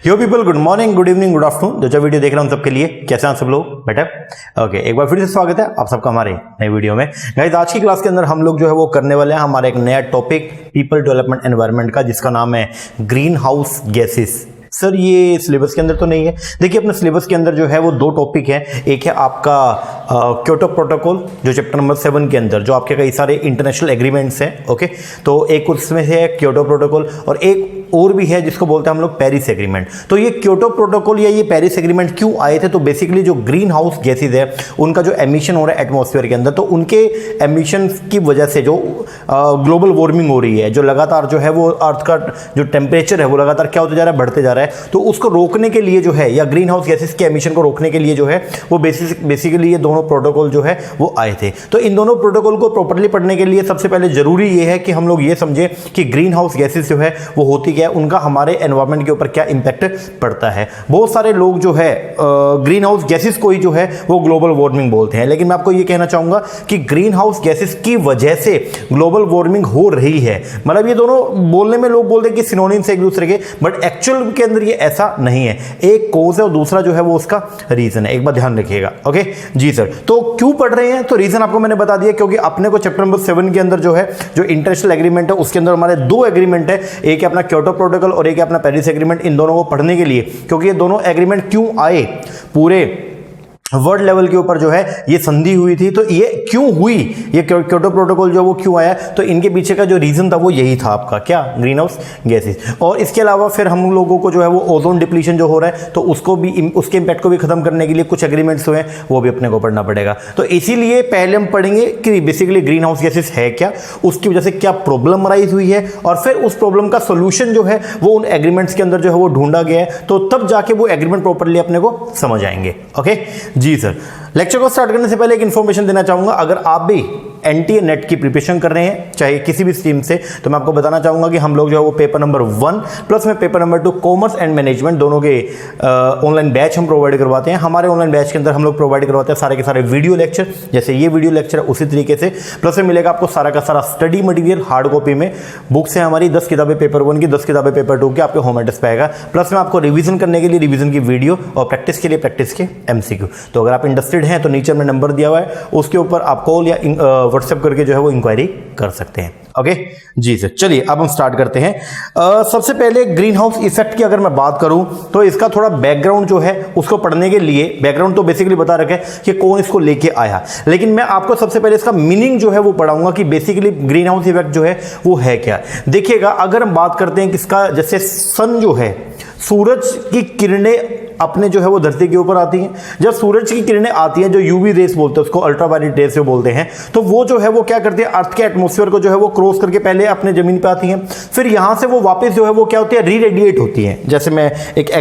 यो people, good morning, good evening, good afternoon. जो video देख रहा हूं सबके लिए, कैसे हैं सब लोग? बेटर ओके, एक बार फिर से स्वागत है आप सबका हमारे नए वीडियो में। गाइस, आज की क्लास के अंदर हम लोग जो है वो करने वाले हैं हमारा एक नया टॉपिक पीपल डेवलपमेंट एनवायरनमेंट का, जिसका नाम है ग्रीन हाउस गैसेस। सर ये सिलेबस के अंदर तो नहीं है। देखिए, अपने सिलेबस के अंदर जो है वो दो टॉपिक है। एक है आपका क्योटो प्रोटोकॉल, जो चैप्टर नंबर 7 के अंदर जो आपके कई सारे इंटरनेशनल एग्रीमेंट्स हैं। ओके, तो एक उसमें से है क्योटो प्रोटोकॉल और एक और भी है जिसको बोलते हैं हम लोग पेरिस एग्रीमेंट। तो ये क्योटो प्रोटोकॉल या ये पेरिस एग्रीमेंट क्यों आए थे? तो बेसिकली जो ग्रीन हाउस गैसेज है उनका जो एमिशन हो रहा है एटमॉस्फेयर के अंदर, तो उनके एमिशन की वजह से जो ग्लोबल वार्मिंग हो रही है, जो लगातार जो है वो अर्थ का जो टेम्परेचर है वो लगातार क्या होता जा रहा है, बढ़ते जा रहा है। तो उसको रोकने के लिए जो है, या ग्रीन हाउस गैसेज के एमिशन को रोकने के लिए जो है वो बेसिकली ये दोनों प्रोटोकॉल जो है वो आए थे। तो इन दोनों प्रोटोकॉल को प्रॉपर्ली पढ़ने के लिए सबसे पहले जरूरी ये है कि हम लोग ये समझें कि ग्रीन हाउस गैसेज जो है वो होती क्या है, उनका हमारे एनवायरनमेंट के ऊपर क्या इंपैक्ट पड़ता है। बहुत सारे लोग जो है ग्रीन हाउस गैसेज को ही जो है वो ग्लोबल वार्मिंग बोलते हैं, लेकिन मैं आपको ये कहना चाहूंगा कि ग्रीन हाउस गैसेज की वजह से ग्लोबल वार्मिंग हो रही है। मतलब ये दोनों बोलने में लोग बोलते हैं कि सिनोनिम्स एक दूसरे के, बट एक्चुअल के अंदर ये ऐसा नहीं है। एक कोज है और दूसरा जो है वो उसका रीजन है। एक बात ध्यान रखिएगा। ओके जी सर, तो क्यों पढ़ रहे हैं? तो रीजन आपको मैंने बता दिया, क्योंकि अपने को चैप्टर नंबर 7 के अंदर जो है जो इंटरनेशनल एग्रीमेंट है उसके अंदर हमारे दो एग्रीमेंट है, एक है अपना क्योटो प्रोटोकॉल और एक है अपना पेरिस एग्रीमेंट। इन दोनों को पढ़ने के लिए, क्योंकि ये दोनों एग्रीमेंट क्यों आए, पूरे वर्ल्ड लेवल के ऊपर जो है ये संधि हुई थी, तो ये क्यों हुई, ये क्योटो प्रोटोकॉल जो वो क्यों आया, तो इनके पीछे का जो रीजन था वो यही था आपका, क्या? Green house gases. और इसके अलावा फिर हम लोगों को जो है वो ओजोन डिप्लीशन जो हो रहा है, तो उसको भी, उसके इंपैक्ट को भी खत्म करने के लिए कुछ एग्रीमेंट्स हुए हैं, वो भी अपने को पढ़ना पड़ेगा। तो इसीलिए पहले हम पढ़ेंगे कि बेसिकली ग्रीन हाउस गैसेज है क्या, उसकी वजह से क्या प्रॉब्लम अराइज हुई है, और फिर उस प्रॉब्लम का सोल्यूशन जो है वो उन एग्रीमेंट्स के अंदर जो है वो ढूंढा गया है। तो तब जाके वो एग्रीमेंट प्रॉपर्ली अपने को समझ आएंगे। ओके जी सर, लेक्चर को स्टार्ट करने से पहले एक इंफॉर्मेशन देना चाहूंगा। अगर आप भी एनटीए नेट की प्रिपरेशन कर रहे हैं, चाहे किसी भी स्ट्रीम से, तो मैं आपको बताना चाहूंगा कि हम लोग जो है वो पेपर नंबर 1 प्लस में paper number 2 commerce and management दोनों के ऑनलाइन बैच हम प्रोवाइड करवाते हैं। हमारे ऑनलाइन बैच के अंदर हम लोग प्रोवाइड करवाते हैं सारे के सारे वीडियो लेक्चर, जैसे ये वीडियो लेक्चर है उसी तरीके से, प्लस में मिलेगा आपको सारा का सारा स्टडी मटेरियल हार्ड कॉपी में। बुक्स है हमारी 10 किताबें पेपर 1 की, 10 किताबें पेपर 2 की आपके होम एड्रेस पे आएगा। प्लस में आपको रिवीजन करने के लिए रिवीजन की वीडियो और प्रैक्टिस के लिए प्रैक्टिस के एमसीक्यू। तो अगर आप इंटरेस्टेड हैं तो नीचे में नंबर दिया हुआ है, उसके ऊपर आप कॉल या व्हाट्सएप करके जो है वो इंक्वायरी कर सकते हैं। ओके जी सर, चलिए अब हम स्टार्ट करते हैं। सबसे पहले ग्रीन हाउस इफेक्ट की अगर मैं बात करूं तो इसका थोड़ा बैकग्राउंड जो है उसको पढ़ने के लिए, बैकग्राउंड तो बेसिकली बता रखा है कि कौन इसको लेके आया, लेकिन मैं आपको सबसे पहले इसका मीनिंग जो है वो पढ़ाऊंगा कि बेसिकली ग्रीन हाउस इफेक्ट जो है वो है क्या। देखिएगा, अगर हम बात करते हैं कि इसका, जैसे सन जो है, सूरज की किरणें अपने जो है वो धरती के ऊपर आती हैं। जब सूरज की किरणें आती हैं, जो यूवी रेस बोलते हैं उसको, अल्ट्रावायलेट रेस जो बोलते हैं, तो वो जो है वो क्या करती है, अर्थ के एटमॉस्फेयर को जो है वो क्रॉस करके पहले अपने जमीन पे आती हैं, फिर यहां से वो वापस जो है वो क्या होती है, री रेडिएट होती हैं। जैसे मैं एक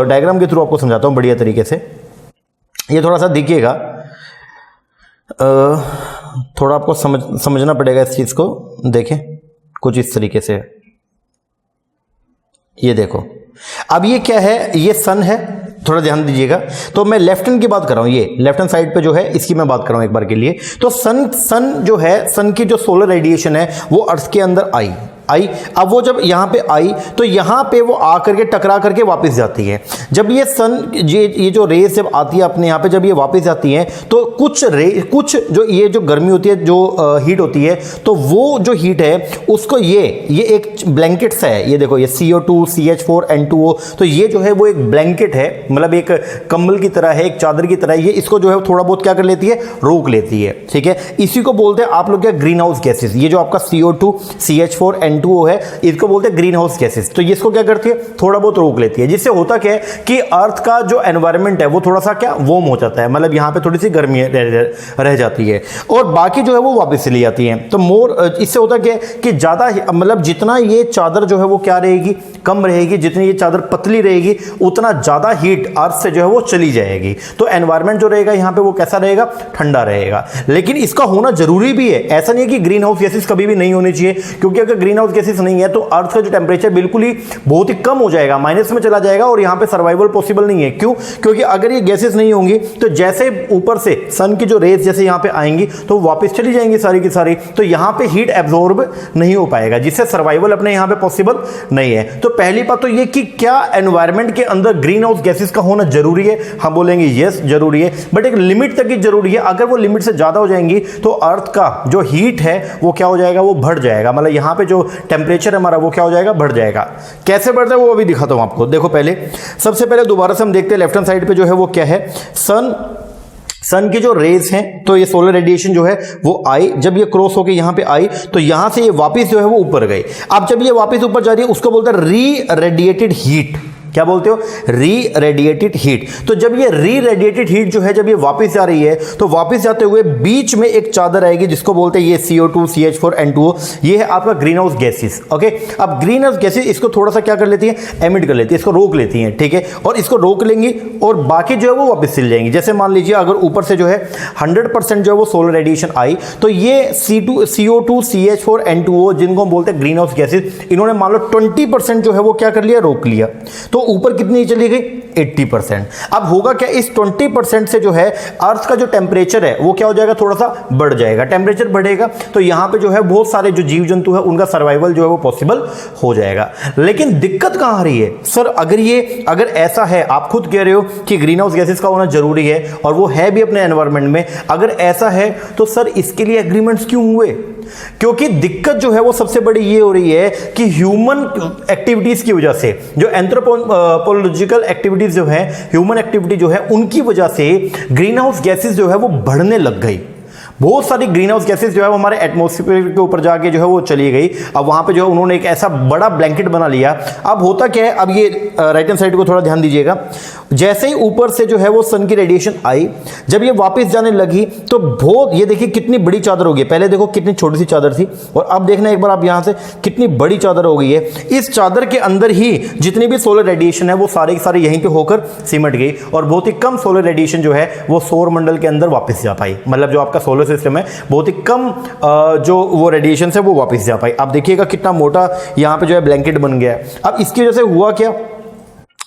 डायग्राम के थ्रू आपको समझाता हूं बढ़िया तरीके से। ये थोड़ा सा देखिएगा, थोड़ा आपको समझना पड़ेगा इस चीज को। देखें कुछ इस तरीके से, ये देखो, अब ये क्या है, ये सन है, थोड़ा ध्यान दीजिएगा। तो मैं लेफ्ट हैंड की बात कर रहा हूं, ये लेफ्ट हैंड साइड पे जो है इसकी मैं बात कर रहा हूं एक बार के लिए। तो सन जो है, सन की जो सोलर रेडिएशन है वो अर्थ के अंदर आई। अब वो जब यहां पे आई तो यहां पे वो आकर के टकरा करके वापस जाती है। जब ये सन, ये जो रेस जब आती है अपने यहां पे, जब ये वापस जाती हैं तो कुछ जो ये जो गर्मी होती है, जो हीट होती है, तो वो जो हीट है उसको ये एक ब्लैंकेट सा है। ये देखो, ये CO2 CH4 N2O, तो ये जो है वो एक ब्लैंकेट है, मतलब एक कंबल की तरह है, एक चादर की तरह। ये इसको जो है थोड़ा बहुत क्या कर लेती है, रोक लेती है। ठीक है, इसी को बोलते हैं आप लोग क्या, ग्रीन हाउस गैसेज। ये जो आपका CO2 CH4 N2O है, इसको बोलते हैं ग्रीन हाउस गैसेस। तो ये इसको क्या करती है, थोड़ा बहुत रोक लेती है, जिससे होता क्या है कि अर्थ का जो एनवायरनमेंट है वो थोड़ा सा क्या, वार्म हो जाता है, मतलब यहां पे थोड़ी सी गर्मी रह जाती है, और बाकी जो है वो वापस चली जाती है। तो मोर, इससे होता क्या है कि ज्यादा, मतलब जितना ये चादर जो है वो क्या रहेगी, कम रहेगी, जितनी ये चादर पतली रहेगी उतना ज्यादा हीट अर्थ से जो है वो चली जाएगी। तो एनवायरनमेंट जो रहेगा यहाँ पे वो कैसा रहेगा, ठंडा रहेगा। लेकिन इसका होना जरूरी भी है, ऐसा नहीं है कि ग्रीन हाउस गैसेस कभी भी नहीं होनी चाहिए, क्योंकि अगर ग्रीन हाउस हाउस गैसेस नहीं है तो अर्थ का जो टेम्परेचर बिल्कुल ही बहुत ही कम हो जाएगा, माइनस में चला जाएगा और यहाँ पे सर्वाइवल पॉसिबल नहीं है। क्यों? क्योंकि अगर ये गैसेस नहीं होंगी तो जैसे ऊपर से सन की जो रेज जैसे यहाँ पे आएंगी तो वापस चली जाएंगी सारी की सारी, तो यहाँ पे हीट एब्जॉर्ब नहीं हो पाएगा, जिससे सर्वाइवल अपने यहाँ पे पॉसिबल नहीं है। तो पहली बात तो ये कि क्या एनवायरमेंट के अंदर ग्रीन हाउस गैसेस का होना जरूरी है? हम बोलेंगे यस जरूरी है, बट एक लिमिट तक ही जरूरी है। अगर वो लिमिट से ज्यादा हो जाएंगी तो अर्थ का जो हीट है वो क्या हो जाएगा, वो बढ़ जाएगा, मतलब यहाँ पे जो टेम्परेचर है हमारा वो क्या हो जाएगा, बढ़ जाएगा। कैसे बढ़ता है वो अभी दिखाता हूं आपको। देखो पहले सबसे पहले दोबारा से हम देखते हैं लेफ्ट हैंड साइड पे जो है वो क्या है, सन की जो रेज हैं, तो ये सोलर रेडिएशन जो है वो आई, जब ये क्रॉस होके यहाँ पे आई तो यहाँ से ये वापस जो है वो ऊपर गई। अब जब ये वापस ऊपर जा रही है उसको बोलते हैं री रेडिएटेड हीट। क्या बोलते हो? री रेडिएटेड हीट। तो जब ये री रेडिएटेड हीट जो है जब ये वापस जा रही है तो वापस जाते हुए बीच में एक चादर आएगी जिसको बोलते हैं ये CO2 CH4 N2O, ये है आपका ग्रीन हाउस गैसेस। ओके, अब ग्रीन हाउस गैसेस इसको थोड़ा सा क्या कर लेती है, एमिट कर लेती है, इसको रोक लेती हैं, ठीक है, और इसको रोक लेंगी और बाकी जो है वो वापस चल जाएंगी। जैसे मान लीजिए अगर ऊपर से जो है 100% जो है वो सोलर रेडिएशन आई तो ये CO2 CH4 N2O जिनको हम बोलते हैं ग्रीन हाउस गैसेस, इन्होंने मान लो 20% जो है वो क्या कर लिया, रोक लिया, तो ऊपर कितनी चली गई, 80%। अब होगा क्या, इस 20% से जो है अर्थ का जो टेम्परेचर है वो क्या हो जाएगा, थोड़ा सा बढ़ जाएगा। टेम्परेचर बढ़ेगा तो यहां पे जो है बहुत सारे जो जीव जंतु है उनका सर्वाइवल जो है वो पॉसिबल हो जाएगा। लेकिन दिक्कत कहां आ रही है सर, अगर ऐसा है, आप खुद कह रहे हो कि ग्रीन हाउस गैसेस का होना जरूरी है और वो है भी अपने एनवायरमेंट में, अगर ऐसा है तो सर इसके लिए एग्रीमेंट्स क्यों हुए? क्योंकि दिक्कत जो है वो सबसे बड़ी ये हो रही है कि ह्यूमन एक्टिविटीज की वजह से, जो एंथ्रोपोलॉजिकल एक्टिविटीज जो है, ह्यूमन एक्टिविटी जो है, उनकी वजह से ग्रीन हाउस गैसेस जो है वो बढ़ने लग गई। बहुत सारी ग्रीन हाउस गैसेस जो है वो हमारे एटमॉस्फेयर के ऊपर जाके जो है वो चली गई। अब वहां पे जो है उन्होंने एक ऐसा बड़ा ब्लैंकेट बना लिया। अब होता क्या है, अब ये राइट हैंड साइड को थोड़ा ध्यान दीजिएगा, जैसे ही ऊपर से जो है वो सन की रेडिएशन आई, जब ये वापस जाने लगी तो बहुत, ये देखिए कितनी बड़ी चादर हो गई। पहले देखो कितनी छोटी सी चादर थी और अब देखना एक बार आप यहां से कितनी बड़ी चादर हो गई है। इस चादर के अंदर ही जितनी भी सोलर रेडिएशन है वो सारे के सारे यहीं पे होकर सिमट गई और बहुत ही कम सोलर रेडिएशन जो है वो सौर मंडल के अंदर वापस जा पाई। मतलब जो आपका सोलर सिस्टम है बहुत ही कम जो वो रेडिएशन है वो वापस जा पाई। आप देखिएगा कितना मोटा यहाँ पे जो है ब्लैंकेट बन गया है। अब इसकी वजह से हुआ क्या,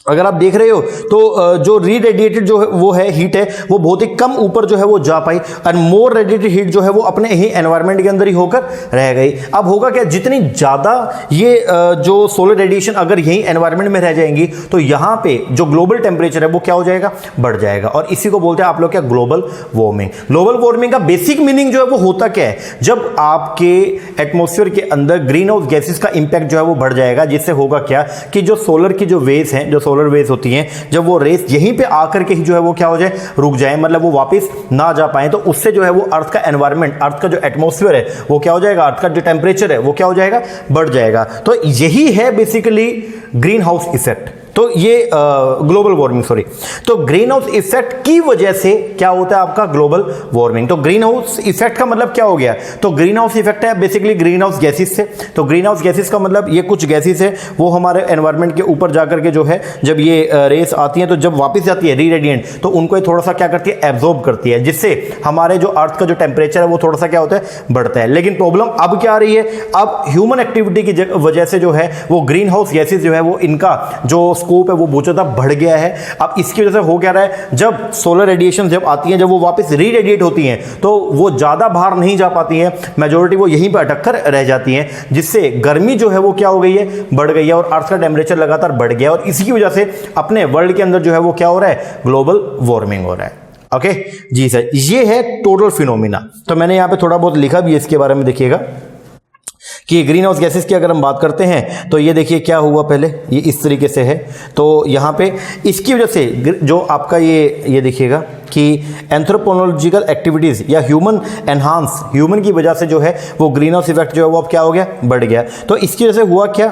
अगर आप देख रहे हो तो जो री रेडिएटेड जो है वो है हीट है वो बहुत ही कम ऊपर जो है वो जा पाई और मोर रेडिएटेड हीट जो है वो अपने ही एनवायरनमेंट के अंदर ही होकर रह गई। अब होगा क्या, जितनी ज्यादा ये जो सोलर रेडिएशन अगर यही एनवायरनमेंट में रह जाएंगी तो यहाँ पे जो ग्लोबल टेम्परेचर है वो क्या हो जाएगा, बढ़ जाएगा। और इसी को बोलते हैं आप लोग क्या, ग्लोबल वार्मिंग। ग्लोबल वार्मिंग का बेसिक मीनिंग जो है वो होता क्या है, जब आपके एटमॉस्फेयर के अंदर ग्रीन हाउस गैसेस का इंपैक्ट जो है वो बढ़ जाएगा, जिससे होगा क्या कि जो सोलर की जो वेव्स हैं, जो सोलर वेव्स होती हैं, जब वो रेस यहीं पे आकर के ही जो है वो क्या हो जाए, रुक जाए, मतलब वो वापस ना जा पाए, तो उससे जो है वो अर्थ का एनवायरनमेंट, अर्थ का जो एटमॉस्फेयर है वो क्या हो जाएगा, अर्थ का जो टेम्परेचर है वो क्या हो जाएगा, बढ़ जाएगा। तो यही है बेसिकली ग्रीन हाउस इफेक्ट। तो ये ग्लोबल वार्मिंग, सॉरी, तो ग्रीन हाउस इफेक्ट की वजह से क्या होता है आपका ग्लोबल वार्मिंग। तो ग्रीन हाउस इफेक्ट का मतलब क्या हो गया, तो ग्रीन हाउस इफेक्ट है बेसिकली ग्रीन हाउस गैसेस से। तो ग्रीन हाउस गैसेस का मतलब ये कुछ गैसेस है वो हमारे एनवायरनमेंट के ऊपर जाकर के जो है जब ये रेस आती है तो जब वापस जाती है री रेडिएंट तो उनको थोड़ा सा क्या करती है, एब्जॉर्ब करती है, जिससे हमारे जो अर्थ का जो टेम्परेचर है वो थोड़ा सा क्या होता है, बढ़ता है। लेकिन प्रॉब्लम अब क्या आ रही है, अब ह्यूमन एक्टिविटी की वजह से जो है वो ग्रीन हाउस गैसेस जो है वो इनका जो स्कोप है वो बहुत ज्यादा बढ़ गया है। अब इसकी वजह से हो क्या रहा है, जब सोलर रेडिएशन जब आती हैं, जब वो वापस री रेडिएट होती हैं तो वो ज्यादा बाहर नहीं जा पाती हैं, मेजॉरिटी वो यहीं पर अटक कर रह जाती हैं, जिससे गर्मी जो है वो क्या हो गई है, बढ़ गई है और अर्थ का टेम्परेचर लगातार बढ़ गया और इसी की वजह से अपने वर्ल्ड के अंदर जो है वो क्या हो रहा है, ग्लोबल वार्मिंग हो रहा है। ओके जी सर, ये है टोटल फिनोमिना। तो मैंने यहां पे थोड़ा बहुत लिखा भी है इसके बारे में, देखिएगा कि ग्रीन हाउस गैसेस की अगर हम बात करते हैं तो ये देखिए क्या हुआ, पहले ये इस तरीके से है, तो यहाँ पे इसकी वजह से जो आपका ये देखिएगा कि एंथ्रोपोलॉजिकल एक्टिविटीज या ह्यूमन की वजह से जो है वो ग्रीन हाउस इफेक्ट जो है वो अब क्या हो गया, बढ़ गया। तो इसकी वजह से हुआ क्या,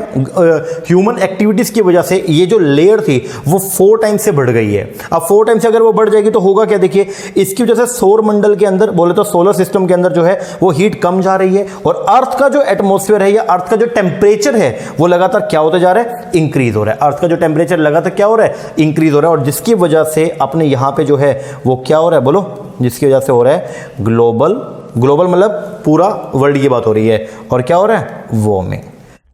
ह्यूमन एक्टिविटीज की वजह से ये जो लेयर थी वो 4 टाइम्स से बढ़ गई है। अब 4 टाइम्स से अगर वो बढ़ जाएगी तो होगा क्या, देखिए इसकी वजह से सौर मंडल के अंदर, बोले तो सोलर सिस्टम के अंदर जो है वो हीट कम जा रही है और अर्थ का जो एटमॉस्फेयर है या अर्थ का जो टेम्परेचर है वो लगातार क्या होता जा रहा है, इंक्रीज हो रहा है। अर्थ का जो टेम्परेचर लगातार क्या हो रहा है, इंक्रीज हो रहा है और जिसकी वजह से अपने यहाँ पे जो है वो क्या हो रहा है, बोलो, जिसकी वजह से हो रहा है ग्लोबल मतलब पूरा वर्ल्ड की बात हो रही है और क्या हो रहा है, वार्मिंग।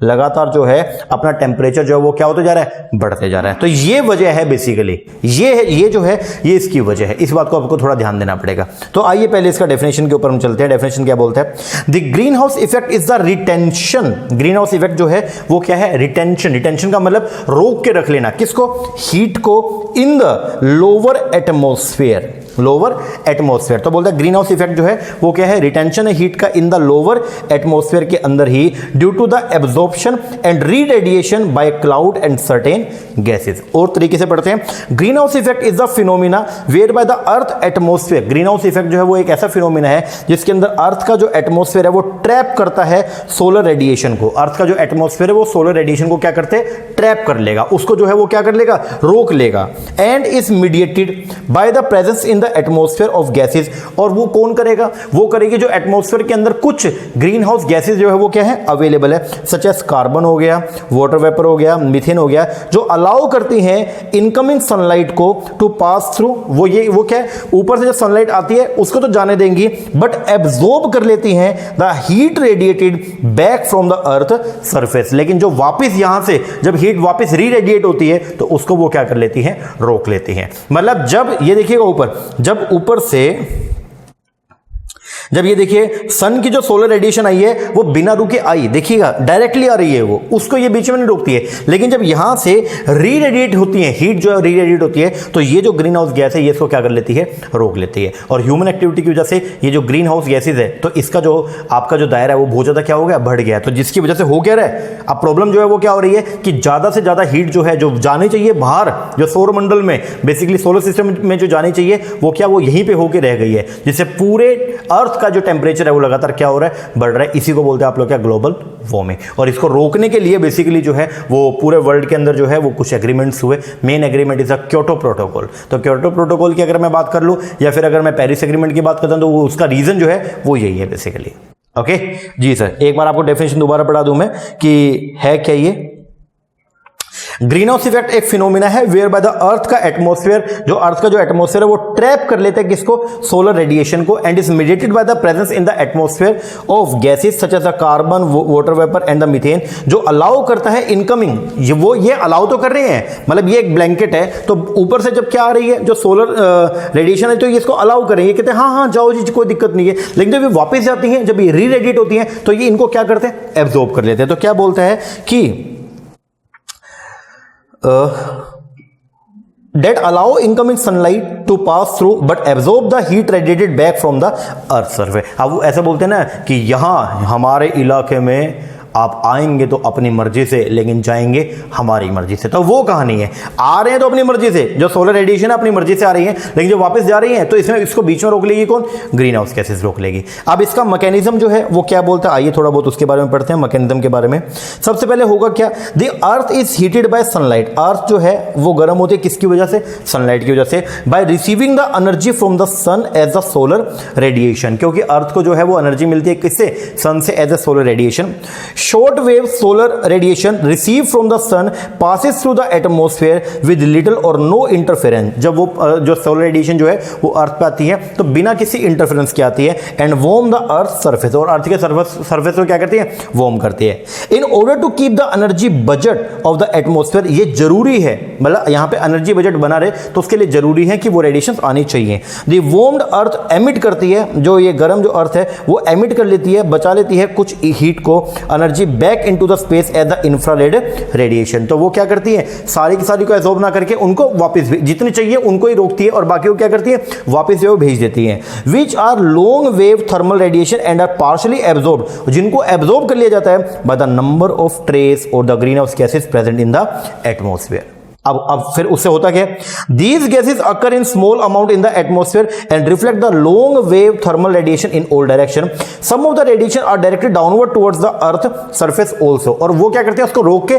लगातार जो है अपना टेम्परेचर जो है वो क्या होता जा रहा है, बढ़ते जा रहा है। तो ये वजह है बेसिकली, ये जो है ये इसकी वजह है। इस बात को आपको थोड़ा ध्यान देना पड़ेगा। तो आइए पहले इसका डेफिनेशन के ऊपर हम चलते हैं। डेफिनेशन क्या बोलता है, the green house effect is the retention. Green house effect जो है वो क्या है, रिटेंशन। रिटेंशन का मतलब रोक के रख लेना, किसको, हीट को, in the lower atmosphere, lower atmosphere. तो बोलता है ग्रीन हाउस इफेक्ट जो है वो क्या है, रिटेंशन है हीट का इन द लोअर एटमोस्फेयर के अंदर ही, due to the absorption and reradiation by cloud and certain gases. और तरीके से पढ़ते हैं, green house effect is the phenomena whereby the earth atmosphere. Green house effect जो है वो एक ऐसा फिनोमिना है जिसके अंदर अर्थ का जो एटमोस्फेयर है वो ट्रैप करता है सोलर रेडिएशन को। अर्थ का जो एटमोस्फेयर है वो सोलर रेडिएशन को क्या करते हैं, ट्रैप कर लेगा, उसको जो है वो क्या कर लेगा, रोक लेगा। And is mediated by the presence in the atmosphere of gases. और वो कौन करेगा, वो करेगी जो एटमोस्फेयर के अंदर कुछ ग्रीन हाउस गैसेस जो है वो क्या है, अवेलेबल है, सच एज कार्बन हो गया, वाटर वेपर हो गया, मीथेन हो गया, जो अलाउ करती हैं इनकमिंग सनलाइट को टू पास थ्रू। वो क्या है, ऊपर से जो सनलाइट आती है उसको तो जाने देंगी, बट एब्जॉर्ब कर लेती हैं the heat radiated back from the earth surface. लेकिन जो वापस यहां से जब हीट वापस री रेडिएट होती है तो उसको वो क्या कर लेती हैं, रोक लेती हैं। मतलब जब ये देखिएगा ऊपर, जब ऊपर से जब ये देखिए सन की जो सोलर रेडिएशन आई है वो बिना रुके आई, देखिएगा डायरेक्टली आ रही है वो, उसको ये बीच में नहीं रोकती है। लेकिन जब यहां से री रेडिएट होती है, हीट जो है री रेडिएट होती है, तो ये जो ग्रीन हाउस गैस है ये इसको क्या कर लेती है, रोक लेती है। और ह्यूमन एक्टिविटी की वजह से ये जो ग्रीन हाउस गैसेज है तो इसका जो आपका जो दायरा है वो बहुत ज्यादा क्या हो गया, बढ़ गया। तो जिसकी वजह से हो क्या रहा है, अब प्रॉब्लम जो है वो क्या हो रही है कि ज्यादा से ज्यादा हीट जो है जो जानी चाहिए बाहर, जो सौर मंडल में बेसिकली सोलर सिस्टम में जो जानी चाहिए वो क्या, वो यहीं पे होके रह गई है, जिससे पूरे अर्थ का जो टेम्परेचर है वो लगातार क्या हो रहा है, बढ़ रहा है। इसी को बोलते हैं आप लोग क्या, ग्लोबल वार्मिंग। और इसको रोकने के लिए बेसिकली जो है वो पूरे वर्ल्ड के अंदर जो है वो कुछ एग्रीमेंट्स हुए। Main agreement is a Kyoto protocol. तो क्योटो प्रोटोकॉल की अगर मैं बात कर लूं या फिर अगर मैं पेरिस एग्रीमेंट की बात करता हूं तो वो उसका रीजन जो है वो यही है बेसिकली। ओके जी सर, एक बार आपको डेफिनेशन दोबारा पढ़ा दूं मैं कि है क्या ये। ग्रीन हाउस इफेक्ट एक फिनोमिना है वेयर बाय द अर्थ का एटमोस्फेयर, जो अर्थ का जो एटमोस्फेयर है वो ट्रैप कर लेता है किसको, सोलर रेडिएशन को, and is mediated by the presence in the atmosphere of gases such as the carbon, water vapour and the methane, जो अलाउ करता है इनकमिंग। ये अलाउ तो कर रहे हैं, मतलब ये एक ब्लैंकेट है, तो ऊपर से जब क्या आ रही है जो सोलर रेडिएशन है तो ये इसको अलाउ करेंगे, कहते हैं हाँ हाँ जाओ जी कोई दिक्कत नहीं है। लेकिन जब ये वापस जाती हैं, जब ये री रेडिएट होती हैं तो ये इनको क्या करते हैं, एब्जॉर्ब कर लेते हैं। तो क्या बोलता है कि that allow incoming sunlight to pass through but absorb the heat radiated back from the earth surface। अब वो ऐसा बोलते हैं ना कि यहां हमारे इलाके में आप आएंगे तो अपनी मर्जी से, लेकिन जाएंगे हमारी मर्जी से। तो वो कहानी है, आ रहे हैं तो अपनी मर्जी से, जो सोलर रेडिएशन है अपनी मर्जी से आ रही है, लेकिन जो वापस जा रही है तो इसमें इसको बीच में रोक लेगी कौन, ग्रीन हाउस गैसेस रोक लेगी। अब इसका मैकेनिज्म जो है वो क्या बोलता है, आइए थोड़ा बहुत उसके बारे में पढ़ते हैं, मैकेनिज्म के बारे में। सबसे पहले होगा क्या, the earth is heated by sunlight. Earth जो है वो गर्म होती है किसकी वजह से, सनलाइट की वजह से, by receiving the energy from the sun as a solar radiation, क्योंकि अर्थ को जो है वो एनर्जी मिलती है किससे, सन से, as a solar radiation. Short wave solar radiation receive from the sun passes through the atmosphere with little or no interference. जब वो जो सोलर रेडिएशन जो है वो अर्थ पे आती है तो बिना किसी इंटरफेरेंस के आती है, and warm the earth surface, और अर्थ के सरफेस को क्या करती है, वार्म करती है। In order to keep the energy budget of the atmosphere, ये जरूरी है, मतलब यहां पे एनर्जी बजट बना रहे तो उसके लिए जरूरी है कि वो रेडिएशन आनी चाहिए। द वार्म्ड अर्थ एमिट करती है, जो ये गर्म जो अर्थ है वो एमिट कर लेती है, बचा लेती है कुछ हीट को, energy back into the space as the infrared radiation. तो वो क्या करती है, सारी की सारी को एब्जॉर्ब ना करके उनको वापस जितनी चाहिए उनको ही रोकती है और बाकी को क्या करती है, वापस जो भेज देती है। Which are long wave thermal radiation and are partially absorb, जिनको एब्जॉर्ब कर लिया जाता है by the number of trace और the greenhouse gases present in the atmosphere. अब फिर उससे होता क्या, these gases occur in small amount in the atmosphere and reflect the long wave thermal radiation in all direction. Some of the radiation are directed downward towards the earth surface also, और वो क्या करते हैं उसको रोक के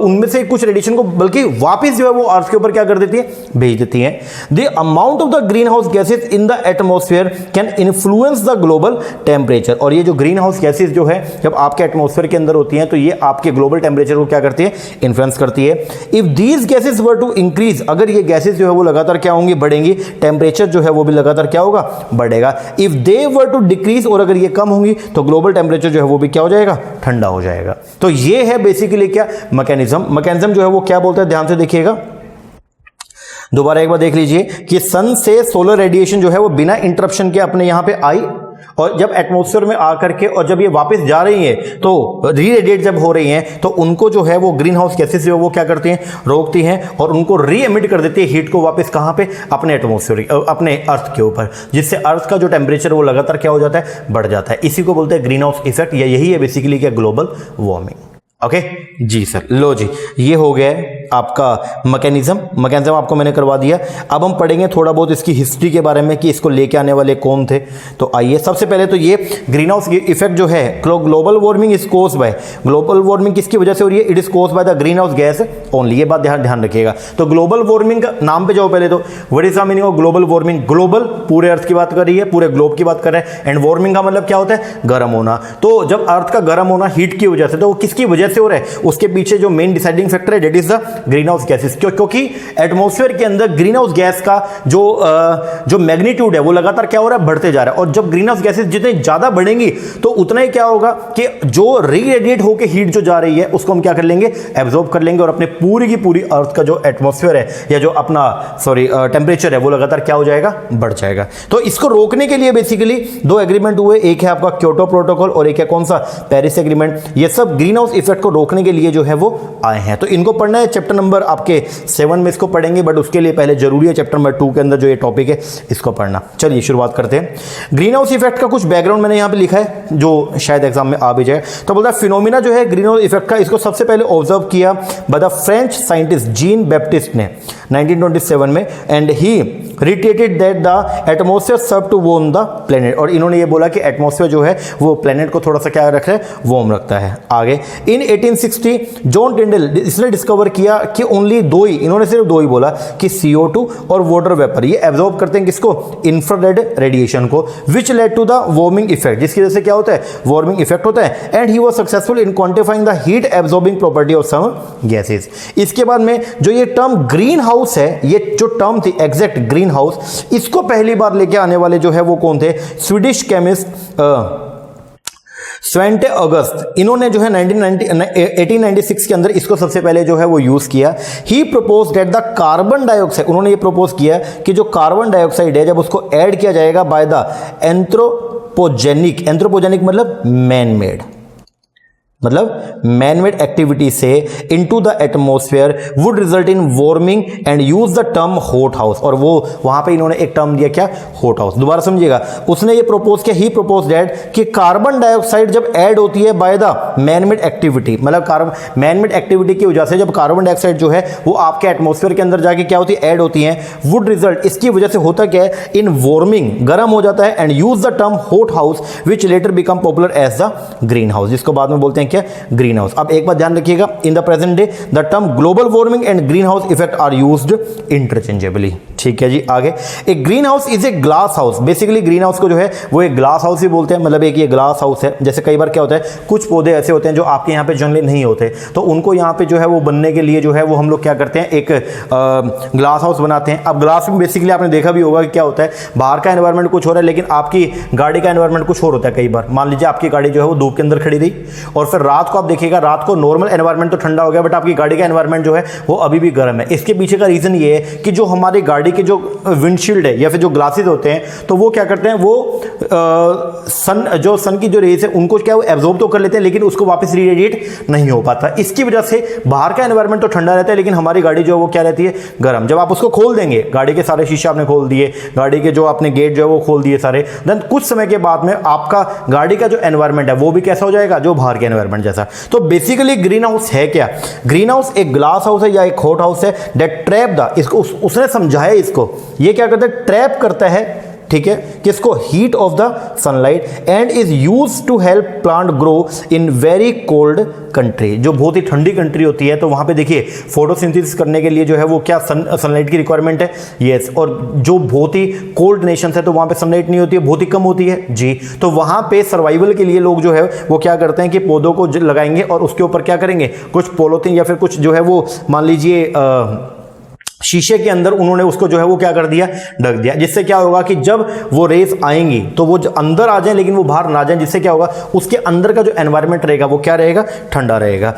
उनमें से कुछ रेडिएशन को बल्कि वापस जो है वो अर्थ के ऊपर क्या कर देती है, भेज देती है। The amount of the greenhouse gases in the atmosphere can influence the global temperature, और ये जो ग्रीन हाउस गैसेस जो है जब आपके एटमोस्फेयर के अंदर होती हैं तो ये आपके ग्लोबल टेम्परेचर को क्या करती है, इन्फ्लुएंस करती है। If these gases were to increase, अगर ये गैसेस जो है वो लगातार क्या होंगी, बढ़ेंगी, टेम्परेचर जो है वो भी लगातार क्या होगा, बढ़ेगा। If they were to decrease, और अगर ये कम होंगी तो ग्लोबल टेम्परेचर जो है वो भी क्या हो जाएगा, ठंडा हो जाएगा। तो ये है बेसिकली क्या मैकेनिज्म जो है वो क्या बोलता है, ध्यान से देखिएगा, दोबारा एक बार देख लीजिए कि सन से सोलर रेडिएशन जो है वो बिना इंटरप्शन के अपने यहां पे आई, और जब एटमॉस्फेयर में आकर के और जब ये वापस जा रही है तो री-रेडिएट जब हो रही हैं तो उनको जो है वो ग्रीन हाउस गैसेस जो वो क्या करती हैं, रोकती हैं और उनको री एमिट कर देती है हीट को वापस कहां पे, अपने एटमॉस्फेयर, अपने अर्थ के ऊपर, जिससे अर्थ का जो टेम्परेचर वो लगातार क्या हो जाता है, बढ़ जाता है। इसी को बोलते हैं ग्रीन हाउस इफेक्ट, या यही है बेसिकली क्या, ग्लोबल वार्मिंग। ओके जी सर, लो जी, ये हो गया आपका मैकेनिज्म आपको मैंने करवा दिया। अब हम पढ़ेंगे थोड़ा बहुत इसकी हिस्ट्री के बारे में कि इसको लेके आने वाले कौन थे। तो आइए, सबसे पहले तो ये ग्रीन हाउस इफेक्ट जो है, global warming is caused by, global warming किसकी वजह से हो रही है, it is caused by the green house gas only, ये बात ध्यान रखिएगा। तो ग्लोबल वार्मिंग का नाम पे जाओ पहले तो, what is the meaning of global warming, global पूरे अर्थ की बात कर रही है, पूरे ग्लोब की बात कर रहे हैं, एंड वार्मिंग का मतलब क्या होता है, गर्म होना। तो जब अर्थ का गर्म होना हीट की वजह से, तो वो किसकी वजह से हो रहा है, उसके पीछे जो मेन डिसाइडिंग फैक्टर है that is the greenhouse gases. क्योंकि एटमॉस्फेयर के अंदर ग्रीन हाउस गैस का जो मैग्नीट्यूड है वो लगातार क्या हो रहा है, बढ़ते जा रहा है। और जब ग्रीन हाउस गैसेस जितनी ज्यादा बढ़ेंगी तो उतना ही क्या होगा कि जो री-रेडिएट होकर हीट जो जा रही है उसको हम क्या कर लेंगे, एब्जॉर्ब कर लेंगे, और अपने पूरी की पूरी अर्थ का जो एटमॉस्फेयर है या जो अपना टेम्परेचर है वो लगातार क्या हो जाएगा, बढ़ जाएगा। तो इसको रोकने के लिए बेसिकली दो एग्रीमेंट हुए, एक है आपका क्योटो प्रोटोकॉल और एक है कौन सा, पेरिस एग्रीमेंट। ये सब ग्रीन हाउस इफेक्ट को रोकने के लिए जो है वो आए हैं। तो इनको पढ़ना है, चैप्टर नंबर आपके 7 में इसको पढ़ेंगे, बट उसके लिए पहले जरूरी है चैप्टर नंबर 2 के अंदर जो ये टॉपिक है इसको पढ़ना। चलिए शुरुआत करते हैं। ग्रीन हाउस इफेक्ट का कुछ बैकग्राउंड मैंने यहां पे लिखा है जो शायद एग्जाम में आ भी जाए। तो बोलता है फिनोमिना जो है ग्रीन हाउस इफेक्ट का, इसको सबसे पहले ऑब्जर्व किया by the French scientist Jean Baptiste ने 1927 में, and he reiterated that the atmosphere serve to warm the planet. और इन्होंने ये बोला कि एटमॉस्फेयर जो है वो प्लेनेट को थोड़ा सा क्या रखता है, वार्म रखता है। आगे इन 1860 जॉन टिंडल इसने डिस्कवर किया कि ओनली दो ही, इन्होंने सिर्फ दो ही बोला कि CO2 और वाटर वेपर ये एब्जॉर्ब करते हैं किसको, इंफ्रारेड रेडिएशन को, which led to the warming effect, जिसकी वजह से क्या होता है, वार्मिंग इफेक्ट होता है। And he was successful in quantifying the heat absorbing property of some gases. इसके बाद में जो ये टर्म ग्रीन हाउस है, ये जो टर्म थी एग्जैक्ट ग्रीन हाउस, इसको पहली बार लेके आने वाले जो है वो कौन थे, स्वीडिश केमिस्ट स्वेंटे अगस्त। इन्होंने जो है 1896 के अंदर इसको सबसे पहले जो है वो यूज किया। He propose that the carbon dioxide, उन्होंने ये प्रपोज किया कि जो कार्बन डाइऑक्साइड है जब उसको ऐड किया जाएगा बाय द एंथ्रोपोजेनिक मतलब मैन मेड एक्टिविटी से into the atmosphere would result in warming and use the term hot house. और वो वहां पे इन्होंने एक टर्म दिया क्या, हॉट हाउस। दोबारा समझिएगा, उसने ये प्रपोज किया, ही प्रपोज दैट कि कार्बन डाइऑक्साइड जब ऐड होती है by the man made activity, मतलब मैन मेड एक्टिविटी की वजह से जब कार्बन डाइऑक्साइड जो है वो आपके एटमॉस्फेयर के अंदर जाके क्या होती है, ऐड होती है, वुड रिजल्ट, इसकी वजह से होता क्या है, इन वार्मिंग, गर्म हो जाता है, and use the term hot house which later become popular as the greenhouse, जिसको बाद में बोलते हैं क्या, ग्रीन हाउस। अब एक बात ध्यान रखिएगा, in the present day the term global warming and green house effect are used interchangeably. ठीक है जी, आगे एक greenhouse is a glass house. Basically greenhouse को जो है वो एक ग्लास हाउस भी बोलते हैं, मतलब एक ये ग्लास हाउस है। जैसे कई बार क्या होता है, कुछ पौधे ऐसे होते हैं जो आपके यहाँ पे जनरली नहीं होते, तो उनको यहाँ पे जो है वो बनने के लिए जो है वो हम लोग क्या करते हैं, एक ग्लास हाउस बनाते हैं। अब ग्लास में बेसिकली आपने देखा भी होगा कि क्या होता है, बाहर का एनवायरमेंट कुछ हो रहा है लेकिन आपकी गाड़ी का एनवायरमेंट कुछ और होता है। कई बार मान लीजिए आपकी गाड़ी जो है वो धूप के अंदर खड़ी रही और फिर रात को आप देखिएगा, रात को नॉर्मल एनवायरमेंट तो ठंडा हो गया बट आपकी गाड़ी का एनवायरमेंट जो है वो अभी भी गर्म है। इसके पीछे का रीजन ये है कि जो हमारी गाड़ी के जो विंडशील्ड है या फिर जो ग्लासेस होते हैं, तो वो क्या करते हैं, वो सन की जो रेज है उनको क्या वो एब्जॉर्ब तो कर लेते हैं लेकिन उसको वापस रेडिएट नहीं हो पाता। इसकी वजह से बाहर का एनवायरमेंट तो ठंडा रहता है लेकिन हमारी गाड़ी जो है वो क्या रहती है, गर्म। जब आप उसको खोल देंगे, गाड़ी के सारे शीशे आपने खोल दिए, गाड़ी के जो आपने गेट जो है वो खोल दिए सारे, देन कुछ समय के बाद में आपका गाड़ी का जो एनवायरमेंट है वो भी कैसा हो जाएगा, जो बाहर के एनवायरमेंट जैसा। तो बेसिकली ग्रीन हाउस है क्या, ग्रीन हाउस एक ग्लास हाउस है या एक हॉट हाउस है दैट ट्रैप द, इसको उसने समझाया, इसको ये क्या करता है, ट्रैप करता है, ठीक है, किसको, heat of the sunlight, and is used to help plant grow in very cold country. जो बहुत ही ठंडी कंट्री होती है तो वहां पे देखिए फोटोसिंथेसिस करने के लिए जो है वो क्या सनलाइट की रिक्वायरमेंट है, यस। और जो बहुत ही कोल्ड नेशन है तो वहां पे सनलाइट नहीं होती है, बहुत ही कम होती है जी। तो वहां पे सर्वाइवल के लिए लोग जो है वो क्या करते हैं कि पौधों को लगाएंगे और उसके ऊपर क्या करेंगे, कुछ पॉलीथीन या फिर कुछ जो है वो मान लीजिए शीशे के अंदर उन्होंने उसको जो है वो क्या कर दिया, ढक दिया, जिससे क्या होगा कि जब वो रेस आएंगी तो वो अंदर आ जाए लेकिन वो बाहर ना जाए, जिससे क्या होगा उसके अंदर का जो एनवायरनमेंट रहेगा वो क्या रहेगा, ठंडा रहेगा,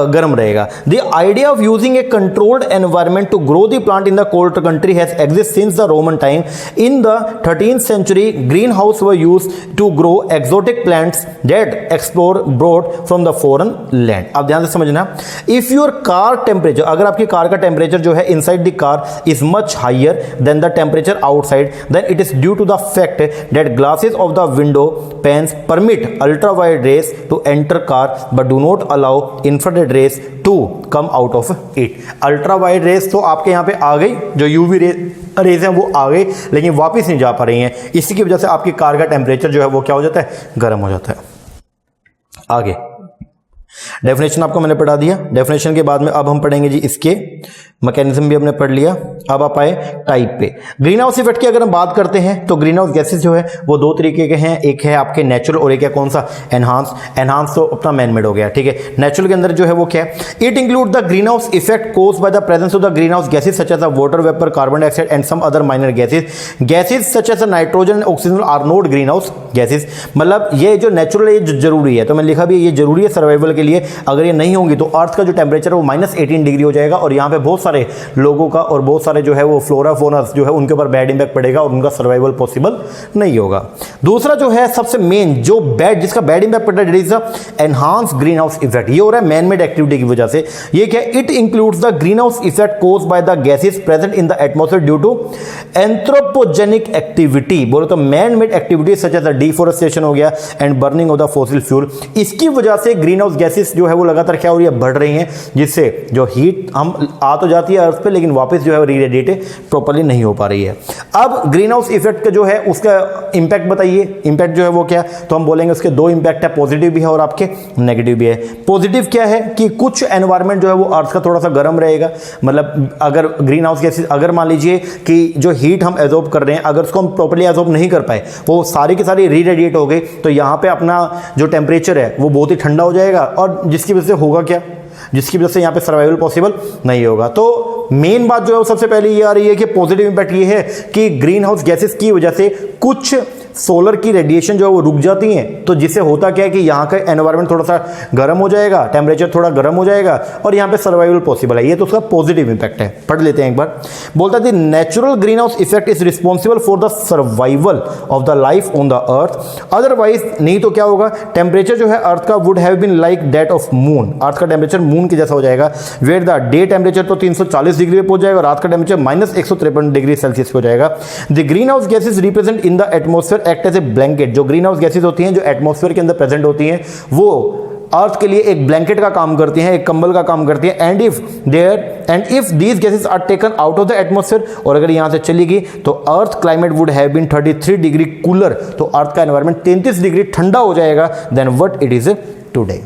गर्म रहेगा। The idea of using a controlled environment to grow the plant in the cold country has exist since the Roman time. इन द 13th century greenhouse were used to grow exotic plants that explore broad from the foreign land. आप ध्यान से समझना, if your car temperature, अगर आपकी car का temperature जो है inside the car is much higher than the temperature outside, then it is due to the fact that glasses of the window panes permit ultraviolet rays to enter car but do not allow infrared rays to come out of it। Ultraviolet rays तो आपके यहाँ पे आ गई, जो UV rays हैं वो आ गई लेकिन वापस नहीं जा पा रही हैं, इसी की वजह से आपकी कार का टेम्परेचर जो है वो क्या हो जाता है, गर्म हो जाता है। आगे डेफिनेशन आपको मैंने पढ़ा दिया। डेफिनेशन के बाद में अब हम पढ़ेंगे जी इसके मैकेनिज्म भी हमने पढ़ लिया। अब आप आए टाइप पे। ग्रीन हाउस इफेक्ट की अगर हम बात करते हैं तो ग्रीन हाउस गैसेस जो है वो दो तरीके के हैं, एक है आपके नेचुरल और एक है कौन सा, एनहांस। एनहांस तो अपना मैन मेड हो गया, ठीक है। नेचुरल के अंदर जो है वो क्या है, it include the green house effect caused by the presence of the greenhouse gases such as water vapour, carbon dioxide and some other minor gases. Gases such as nitrogen and oxygen are not greenhouse gases. मतलब ये जो natural है ये जरूरी है, तो मैं लिखा भी ये जरूरी है सर्वाइवल के लिए। अगर ये नहीं होंगी तो अर्थ का जो टेम्परेचर है वो -18 डिग्री हो जाएगा और यहाँ पे बहुत सारे लोगों का और बहुत सारे जो है वो फ्लोरा फोनस जो है उनके ऊपर बैड इंपैक्ट पड़ेगा और उनका सर्वाइवल पॉसिबल नहीं होगा। दूसरा जो है सबसे मेन जो जिसका बैड इंपैक्ट पड़ता है, it is the enhance green house effect. ये हो रहा है मैन मेड एक्टिविटी की वजह से। ये क्या, it includes the green house effect caused by the gases present in the atmosphere due to anthropogenic activity. बोलो तो man made activity such as the deforestation हो गया and burning of the fossil fuel. इसकी वजह से green house gases जो है वो लगातार क्या हो रही है, बढ़ रही हैं, जिससे जो हीट हम आ तो जाती है अर्थ पे लेकिन वापस जो है रीरेडिएट प्रॉपर्ली नहीं हो पा रही है। अब ग्रीन हाउस इफेक्ट का जो है उसका इंपैक्ट बताइए। इंपैक्ट जो है वो क्या, तो हम बोलेंगे उसके दो इंपैक्ट है, पॉजिटिव भी है और आपके नेगेटिव भी है। पॉजिटिव क्या है कि कुछ एनवायरनमेंट जो है वो अर्थ का थोड़ा सा गर्म रहेगा। मतलब अगर ग्रीन हाउस गैसेस, अगर मान लीजिए कि जो हीट हम एब्जॉर्ब कर रहे हैं अगर उसको हम प्रॉपर्ली एब्जॉर्ब नहीं कर पाए, वो सारी की सारी रीरेडिएट हो गई, तो यहाँ पे अपना जो टेम्परेचर है वो बहुत ही ठंडा हो जाएगा और जिसकी वजह से होगा क्या, जिसकी वजह से यहाँ पे सर्वाइवल पॉसिबल नहीं होगा। तो मेन बात जो है वो सबसे पहले ये आ रही है कि पॉजिटिव इंपैक्ट ये है कि ग्रीन हाउस गैसेस की वजह से कुछ सोलर की रेडिएशन जो है वो रुक जाती हैं, तो जिससे होता क्या है कि यहाँ का एनवायरनमेंट थोड़ा सा गर्म हो जाएगा, टेम्परेचर थोड़ा गर्म हो जाएगा और यहाँ पे सर्वाइवल पॉसिबल है। ये तो उसका पॉजिटिव इंपैक्ट है। पढ़ लेते हैं एक बार। बोलता है natural green house effect is responsible for the survival of the life on the earth, otherwise नहीं तो क्या होगा, टेम्परेचर जो है अर्थ का would have been like that of moon. Earth का टेम्परेचर मून के जैसा हो जाएगा, वेयर द डे टेम्परेचर तो 340 डिग्री पे पहुंच जाएगा, रात का टेम्परेचर -153 डिग्री सेल्सियस हो जाएगा। The greenhouse gases represent in the atmosphere act as a blanket. जो ग्रीन हाउस गैसेस होती हैं जो एटमॉस्फेयर के अंदर प्रेजेंट होती हैं वो अर्थ के लिए एक ब्लैंकेट का काम करती हैं, एक कंबल का काम करती हैं। And if these gases are taken out of the atmosphere, और अगर यहां से चली गई तो earth climate would have been 33 degree cooler, तो अर्थ का एनवायरनमेंट 33 डिग्री ठंडा हो जाएगा then what it is today.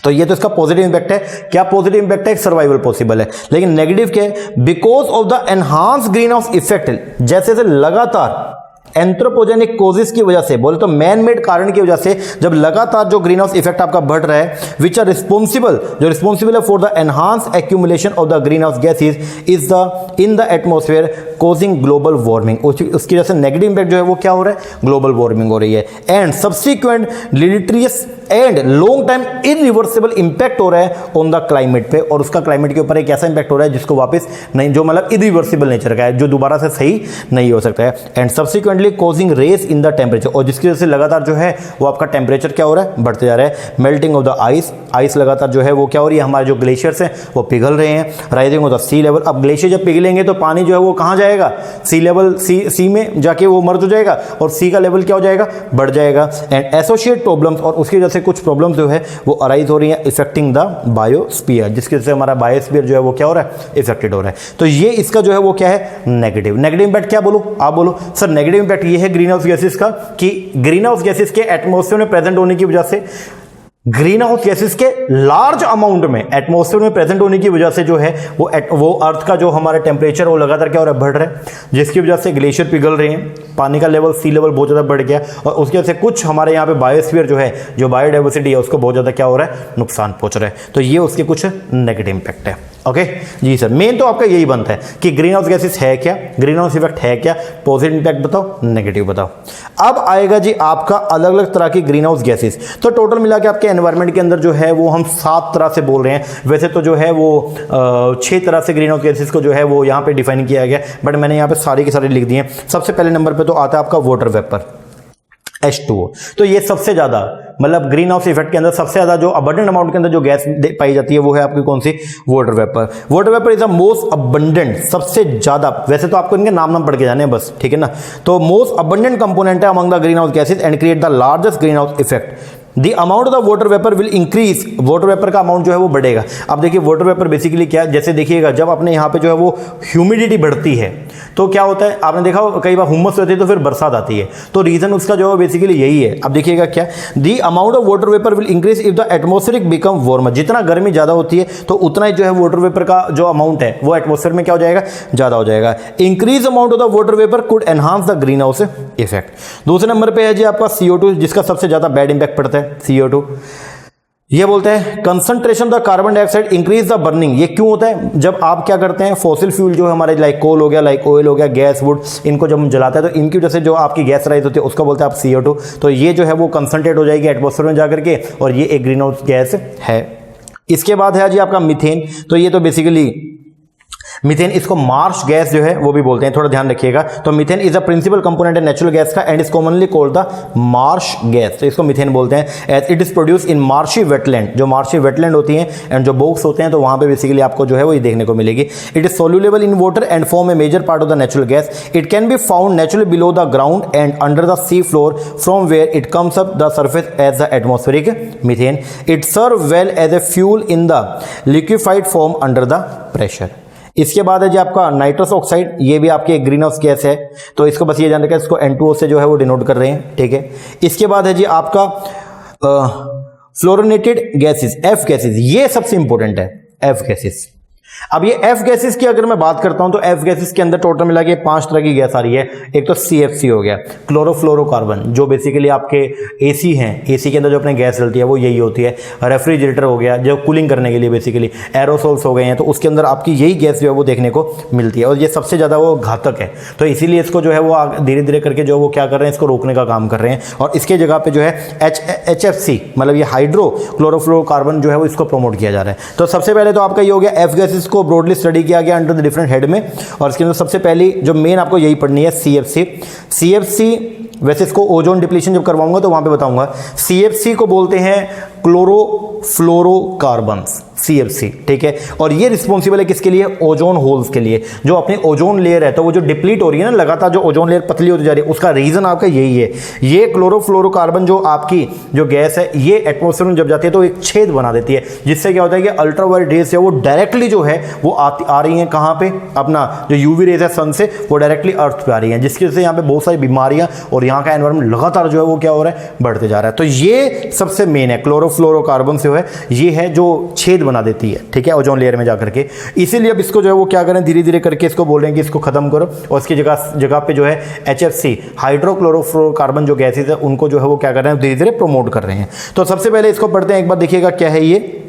तो ये तो इसका पॉजिटिव इंपैक्ट है। क्या पॉजिटिव इंपैक्ट है, सर्वाइवल पॉसिबल है। लेकिन नेगेटिव क्या है, because of the enhance green house effect, जैसे लगातार एंथ्रोपोजेनिक कोजेस की वजह से, बोले तो मैन मेड कारण की वजह से जब लगातार जो ग्रीन हाउस इफेक्ट आपका बढ़ रहा है, विच आर रिस्पॉन्सिबल, जो रिस्पॉन्सिबल है for the enhance accumulation of the greenhouse gases is the in the atmosphere causing global warming. उसकी वजह से नेगेटिव इंपैक्ट जो है वो क्या हो रहा है, ग्लोबल वार्मिंग हो रही है। And subsequent deleterious and long time irreversible impact हो रहा है ऑन द क्लाइमेट पे, और उसका क्लाइमेट के ऊपर एक ऐसा इंपैक्ट हो रहा है जिसको वापस नहीं, जो मतलब इरिवर्सिबल नेचर का है, जो दोबारा से सही नहीं हो सकता है। And subsequently causing rise in the temperature, और जिसकी वजह से लगातार जो है वो आपका टेम्परेचर क्या हो रहा है, बढ़ते जा रहा है। Melting of the ice, ice लगातार जो है वो क्या हो रही है, हमारे जो ग्लेशियर्स हैं वो पिघल रहे हैं। Rising of the sea level, अब ग्लेशियर जब पिघलेंगे तो पानी जो है वो कहाँ जाएगा, सी लेवल, सी में जाके वो मर्ज हो जाएगा और सी का लेवल क्या हो जाएगा, बढ़ जाएगा। एंड एसोसिएट प्रॉब्लम्स, और उसकी वजह से कुछ प्रॉब्लम्स जो है वो अराइज हो रही है इफेक्टिंग द बायोस्फीयर, जिसकी वजह से हमारा बायोस्फीयर जो है वो क्या हो रहा है, इफेक्टेड हो रहा है। तो ये इसका जो है वो क्या है, नेगेटिव। नेगेटिव इंपैक्ट क्या बोलो, आप बोलो सर। नेगेटिव इंपैक्ट इफेक्ट ये है ग्रीन हाउस गैसेस का कि ग्रीन हाउस गैसेस के एटमॉस्फेयर में प्रेजेंट होने की वजह से, ग्रीन हाउस गैसेस के लार्ज अमाउंट में एटमॉस्फेयर में प्रेजेंट होने की वजह से जो है वो अर्थ का जो हमारा टेम्परेचर वो लगातार क्या हो रहा है, बढ़ रहा है, जिसकी वजह से ग्लेशियर पिघल रहे हैं, पानी का लेवल, सी लेवल बहुत ज़्यादा बढ़ गया और उसकी वजह से कुछ हमारे यहाँ पे बायोस्फीयर जो है, जो बायोडाइवर्सिटी है, उसको बहुत ज़्यादा क्या हो रहा है, नुकसान पहुँच रहा है। तो ये उसके कुछ नेगेटिव इम्पैक्ट है। ओके जी सर, मेन तो आपका यही बनता है कि ग्रीन हाउस गैसेस है क्या, ग्रीन हाउस इफेक्ट है क्या, पॉजिटिव इम्पैक्ट बताओ, नेगेटिव बताओ। अब आएगा जी आपका अलग अलग तरह की ग्रीन हाउस गैसेस। तो टोटल मिला के आपके एनवायरनमेंट के अंदर जो है वो हम 7 तरह से बोल रहे हैं। वैसे तो जो है वो 6 तरह से ग्रीन हाउस गैसेस को जो है वो यहाँ पे डिफाइन किया गया, बट मैंने यहाँ पे सारी की सारी लिख दी हैं। सबसे पहले नंबर पे तो आता है आपका वाटर वेपर, H2O। तो ये सबसे ज्यादा मतलब ग्रीन हाउस इफेक्ट के अंदर सबसे ज्यादा जो अबंडेंट अमाउंट के अंदर जो गैस पाई जाती है वो है आपकी कौन सी, water vapour. Water vapour is the most abundant, सबसे ज्यादा, वैसे तो आपको इनके नाम पढ़ के जाने हैं बस, ठीक है ना। तो मोस्ट अबंडेंट कंपोनेंट है among the green house gases and create the largest green house effect. The amount of the water vapour will increase, water vapour का अमाउंट जो है वो बढ़ेगा। अब देखिए वाटर वेपर बेसिकली क्या है, जैसे देखिएगा जब अपने यहाँ पे जो है वो ह्यूमिडिटी बढ़ती है तो क्या होता है, आपने देखा कई बार हुम्मस रहती है तो फिर बरसात आती है, तो रीजन उसका जो है बेसिकली यही है। अब देखिएगा क्या, the amount of water vapour will increase if the atmospheric become warmer. जितना गर्मी ज्यादा होती है तो उतना ही जो है वाटर वेपर का जो अमाउंट है वो एटमॉस्फेयर में क्या हो जाएगा, ज्यादा हो जाएगा। Increase amount of the water vapour could enhance the green house effect. दूसरे नंबर पे है जी आपका CO2, जिसका सबसे ज्यादा बैड इंपैक्ट पड़ता है, CO2। ये बोलते हैं concentration the carbon dioxide increase the burning. ये क्यों होता है, जब आप क्या करते हैं, फॉसिल फ्यूल जो है हमारे लाइक कोल हो गया, लाइक ऑयल हो गया, गैस, वुड, इनको जब हम जलाते हैं तो इनकी वजह से जो आपकी गैस राइज होती है उसको बोलते हैं आप CO2। तो ये जो है वो कंसंट्रेट हो जाएगी एटमॉस्फेयर में जाकर के और ये एक ग्रीन हाउस गैस है। इसके बाद है जी आपका मीथेन। तो ये तो बेसिकली मीथेन, इसको मार्श गैस जो है वो भी बोलते हैं, थोड़ा ध्यान रखिएगा। तो methane is a principal component है नेचुरल गैस का and is commonly called the marsh gas. तो इसको मीथेन बोलते हैं as it is produce in marshy wetland. जो मार्शी वेटलैंड होती हैं एंड जो बोक्स होते हैं तो वहां पे बेसिकली आपको जो है वो ये देखने को मिलेगी। It is soluble in water and form a major part of the natural gas. It can be found naturally below the ground and under the sea floor from where it comes up the surface as the atmospheric methane. It serve well as a fuel in the liquefied form under the pressure. इसके बाद है जी आपका nitrous oxide, ये भी आपके green house gas है, तो इसको बस ये जान रखें, इसको N2O से जो है वो डिनोट कर रहे हैं, ठीक है। इसके बाद है जी आपका फ्लोरोनेटेड गैसेस, F गैसेस, ये सबसे इंपॉर्टेंट है, F गैसेस। अब ये F गैसेस की अगर मैं बात करता हूं तो F गैसेस के अंदर टोटल मिला के 5 तरह की गैस आ रही है। एक तो CFC हो गया, क्लोरोफ्लोरोकार्बन, जो बेसिकली आपके AC हैं, AC के अंदर जो अपने गैस चलती है वो यही होती है। रेफ्रिजरेटर हो गया जो कूलिंग करने के लिए बेसिकली, एरोसोल्स हो गए हैं, तो उसके अंदर आपकी यही गैस जो है वो देखने को मिलती है और ये सबसे ज़्यादा वो घातक है। तो इसीलिए इसको जो है वो धीरे धीरे करके जो वो क्या कर रहे हैं, इसको रोकने का काम कर रहे हैं और इसके जगह पे जो है HFC मतलब ये हाइड्रो क्लोरोफ्लोरोकार्बन जो है वो इसको प्रमोट किया जा रहा है। तो सबसे पहले तो आपका ये हो गया F गैसेस को ब्रॉडली स्टडी किया गया अंडर द डिफरेंट हेड में और इसके अंदर सबसे पहली जो मेन आपको यही पढ़नी है CFC। वैसे इसको ओजोन डिप्लीशन जब करवाऊंगा तो वहां पे बताऊंगा। CFC को बोलते हैं क्लोरोफ्लोरोकार्बन्स, CFC, ठीक है। और ये रिस्पॉन्सिबल है किसके लिए, ओजोन होल्स के लिए। जो अपनी ओजोन लेयर है तो वो जो डिप्लीट हो रही है ना, लगातार जो ओजोन लेयर पतली होती जा रही है, उसका रीजन आपका यही है। ये क्लोरोफ्लोरोकार्बन जो आपकी जो गैस है ये एटमॉस्फेयर में जब जाती है तो एक छेद बना देती है, जिससे क्या होता है कि अल्ट्रावायलेट रेज है वो डायरेक्टली जो है वो आ रही है कहाँ पे, अपना जो यूवी रेज है सन से, वो डायरेक्टली अर्थ पे आ रही है, जिसकी वजह से यहाँ पे बहुत सारी बीमारियां और यहाँ का एनवायरमेंट लगातार जो है वो क्या हो रहा है, बढ़ते जा रहा है। तो ये सबसे मेन है, क्लोरोफ्लोरोकार्बन से है ये है जो छेद बना देती है, ठीक है, ओजोन लेयर में जाकर के। इसीलिए अब इसको जो है वो क्या करें, धीरे धीरे करके इसको बोल रहे हैं कि इसको खत्म करो और इसकी जगह पे जो है HFC हाइड्रोक्लोरोफ्लोरोकार्बन जो गैसेज है उनको जो है वो क्या कर रहे हैं, धीरे धीरे प्रमोट कर रहे हैं। तो सबसे पहले इसको पढ़ते हैं, एक बार देखिएगा क्या है ये।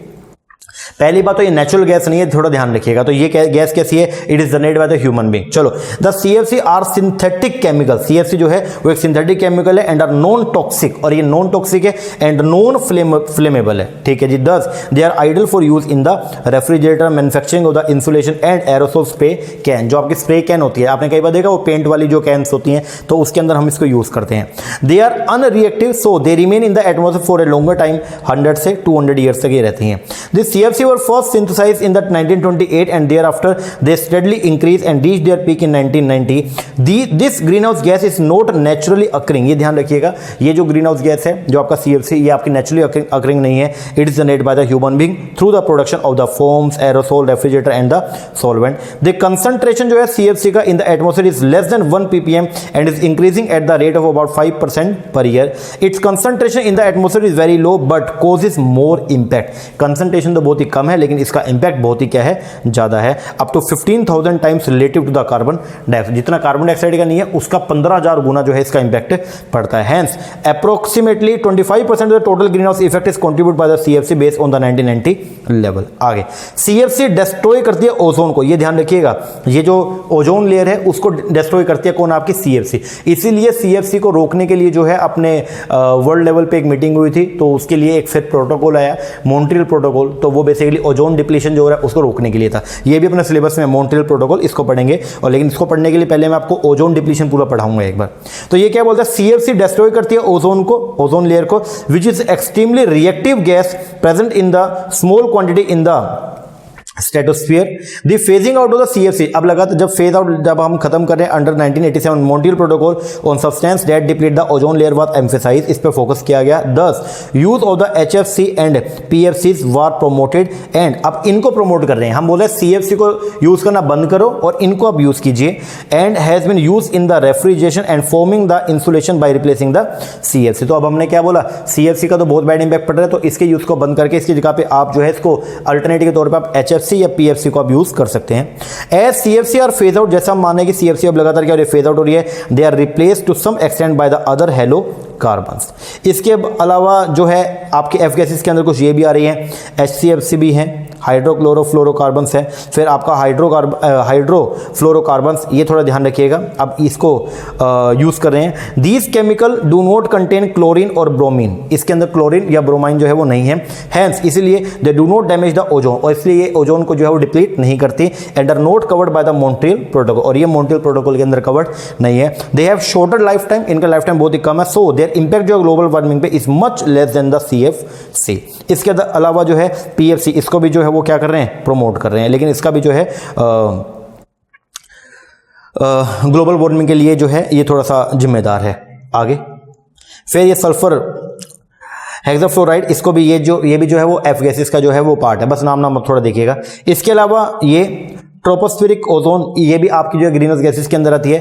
पहली बात तो ये नेचुरल गैस नहीं है, थोड़ा ध्यान रखिएगा। तो ये गैस कैसी है, it is generated by the human being. चलो, the CFC are synthetic chemical. CFC जो है वो एक सिंथेटिक केमिकल है एंड आर नॉन टॉक्सिक, और ये नॉन टॉक्सिक है एंड नॉन फ्लेमेबल है, ठीक है जी। Thus they are ideal for use in the refrigerator, manufacturing of the insulation and aerosol spray can. जो आपकी स्प्रे कैन होती है, आपने कई बार देखा वो पेंट वाली जो कैन्स होती हैं, तो उसके अंदर हम इसको यूज करते हैं। They are unreactive, so they remain in the atmosphere for a longer time, 100 से 200 ईयर्स तक ये रहती हैं। This CFC CFC were first synthesized in the 1928 and thereafter they steadily increased and reached their peak in 1990. This greenhouse gas is not naturally occurring. ये ध्यान रखिएगा, ये जो ग्रीनहाउस गैस है जो आपका CFC, ये आपकी नेचुरली occurring नहीं है. It is generated by the human being through the production of the foams, aerosol, refrigerator and the solvent. The concentration जो है CFC का in the atmosphere is less than 1 ppm and is increasing at the rate of about 5% per year. Its concentration in the atmosphere is very low but causes more impact. Concentration तो बहुत ही कम है लेकिन इसका impact बहुत ही क्या है, ज्यादा है. Up to 15,000 times relative to the carbon dioxide. जितना कार्बन डाइऑक्साइड का नहीं है उसका 15,000 गुना जो है इसका इंपैक्ट पड़ता है. Hence approximately 25% of the total green house effect is contribute by the CFC based on the 1990 level. आगे CFC डिस्ट्रॉय करती है ओजोन को. ये ध्यान रखिएगा, ये जो ओजोन लेयर है उसको डिस्ट्रॉय करती है कौन, आपकी CFC. इसीलिए CFC को रोकने के लिए जो है अपने वर्ल्ड लेवल पे एक मीटिंग हुई थी, तो उसके लिए एक फिर प्रोटोकॉल आया, मॉन्ट्रियल प्रोटोकॉल. तो वो बेसिकली ओजोन डिप्लीशन जो हो रहा है उसको रोकने के लिए था. ये भी अपने सिलेबस में मॉन्ट्रियल प्रोटोकॉल, इसको पढ़ेंगे. और लेकिन इसको पढ़ने के लिए पहले मैं आपको ओजोन डिप्लीशन पूरा पढ़ाऊंगा एक बार. तो ये क्या बोलता है, CFC डिस्ट्रॉय करती है ओजोन को, ओजोन लेयर को, which is extremely reactive gas present in the small quantity in the stratosphere. The phasing out of the CFC. अब लगा जब फेज आउट जब हम खत्म कर रहे हैं under 1987 Montreal protocol on substance that deplete the ozone layer was emphasize. इस पे फोकस किया गया. Thus use of the HFC and PFCs were promoted and अब इनको प्रमोट कर रहे हैं. हम बोल रहे हैं CFC को यूज करना बंद करो और इनको अब यूज कीजिए. And has been use in the refrigeration and forming the insulation by replacing the CFC. तो अब हमने क्या बोला, CFC का तो बहुत बैड इंपैक्ट पड़ रहा है, तो इसके यूज को बंद करके इसकी जगह पे आप जो है इसको अल्टरनेटिव के तौर पर आप HFC या PFC को आप यूज कर सकते हैं. एज CFC और फेज आउट, जैसा हम माने कि CFC अब लगातार क्या फेज आउट हो रही है, they are replaced to some extent by the other halocarbons. इसके अलावा जो है आपके F गैसेस के अंदर कुछ ये भी आ रही है, HCFC भी है, हाइड्रोक्लोरोफ्लोरोकार्बन्स है, फिर आपका हाइड्रोफ्लोरोकार्बन्स, ये थोड़ा ध्यान रखिएगा. अब इसको यूज कर रहे हैं. These chemical do not contain chlorine और ब्रोमीन. इसके अंदर क्लोरीन या ब्रोमाइन जो है वो नहीं है. हेंस इसीलिए they do not damage the ozone, और इसलिए ये ओजोन को जो है वो डिप्लीट नहीं करती. And are not covered by the Montreal protocol, और ये मॉन्ट्रियल प्रोटोकॉल के अंदर कवर्ड नहीं है. They have shorter lifetime, इनका लाइफ टाइम बहुत ही कम है. सो देयर इंपैक्ट जो ग्लोबल वार्मिंग पे is much less than the CFC. इसके अलावा जो है PFC, इसको भी जो है वो क्या कर रहे हैं, प्रमोट कर रहे हैं, लेकिन इसका भी जो है ग्लोबल वार्मिंग के लिए जो है ये थोड़ा सा जिम्मेदार है. आगे फिर ये सल्फर हेक्साफ्लोराइड, इसको भी ये भी जो है वो F गैसेस का जो है वो पार्ट है. बस नाम थोड़ा देखिएगा. इसके अलावा ये ट्रोपोस्फेरिक ओजोन, ये भी आपकी जो है ग्रीनहाउस गैसेस के अंदर आती है.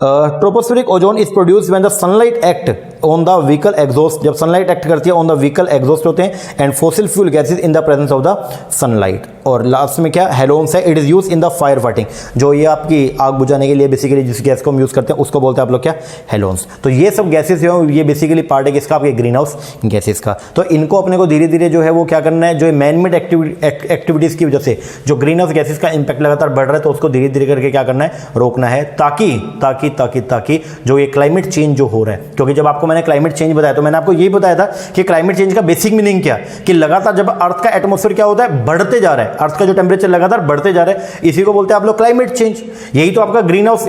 Tropospheric ozone is produce when the sunlight act on the vehicle exhaust. जब सनलाइट एक्ट करती है ऑन द व्हीकल एग्जॉस्ट होते हैं. And fossil fuel gases in the presence of the sunlight. और लास्ट में क्या, हेलोन्स है. It is use in the fire fighting, जो ये आपकी आग बुझाने के लिए बेसिकली जिस गैस को हम यूज करते हैं उसको बोलते हैं आप लोग क्या, हेलोन्स. तो ये सब गैसेस जो है ये बेसिकली पार्ट है किसका, आपके ग्रीन हाउस गैसेस का. तो इनको अपने को धीरे धीरे जो है वो क्या करना है, जो मैन मेड एक्टिविटीज की वजह से जो ग्रीन हाउस गैसेस का इंपैक्ट लगातार बढ़ रहा है, तो उसको धीरे धीरे करके क्या करना है, रोकना है. ताकि जो ये क्लाइमेट चेंज जो हो रहा है, क्योंकि जब आपको मैंने क्लाइमेट चेंज बताया तो मैंने आपको यही बताया था कि क्लाइमेट चेंज का बेसिक मीनिंग क्या, कि लगातार जब अर्थ का एटमॉस्फेयर क्या होता है, बढ़ते जा रहा है, अर्थ का जो टेम्परेचर लगातार बढ़ते जा रहा है, इसी को बोलते हैं आप लोग क्लाइमेट चेंज. यही तो आपका ग्रीन हाउस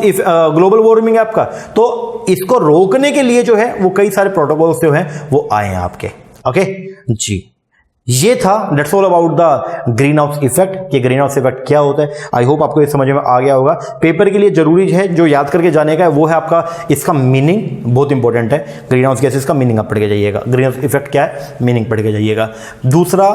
ग्लोबल वार्मिंग है आपका. तो इसको रोकने के लिए जो है वो कई सारे प्रोटोकॉल्स जो है वो आए हैं आपके. ओके जी, ये था that's all about the green house effect, कि ग्रीन हाउस इफेक्ट क्या होता है. आई होप आपको ये समझ में आ गया होगा. पेपर के लिए जरूरी है जो याद करके जाने का है वो है आपका इसका मीनिंग, बहुत इंपॉर्टेंट है. ग्रीन हाउस गैसेस का मीनिंग आप पढ़ के जाइएगा. ग्रीन हाउस इफेक्ट क्या है, मीनिंग पढ़ के जाइएगा. दूसरा,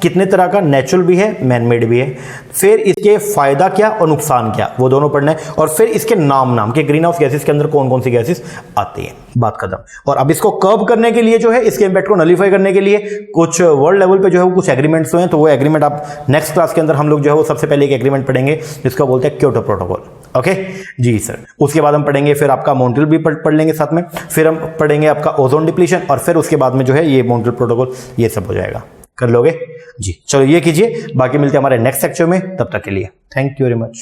कितने तरह का, नेचुरल भी है, मैन मेड भी है. फिर इसके फायदा क्या और नुकसान क्या, वो दोनों पढ़ना है. और फिर इसके नाम के ग्रीन हाउस गैसेस के अंदर कौन कौन सी गैसेस आती है, बात खत्म. और अब इसको कर्व करने के लिए जो है, इसके इंपैक्ट को नलीफाई करने के लिए कुछ वर्ल्ड लेवल पे जो है वो कुछ एग्रीमेंट्स हुए हैं. तो वो एग्रीमेंट आप नेक्स्ट क्लास के अंदर हम लोग जो है वो सबसे पहले एक एग्रीमेंट पढ़ेंगे जिसको बोलते हैं क्योटो प्रोटोकॉल. ओके जी सर. उसके बाद हम पढ़ेंगे फिर आपका मॉन्ट्रियल भी पढ़ लेंगे साथ में. फिर हम पढ़ेंगे आपका ओजोन डिप्लीशन, और फिर उसके बाद में जो है ये मॉन्ट्रियल प्रोटोकॉल, ये सब हो जाएगा. कर लोगे जी. चलो ये कीजिए, बाकी मिलते हैं हमारे नेक्स्ट सेक्शन में. तब तक के लिए थैंक यू वेरी मच.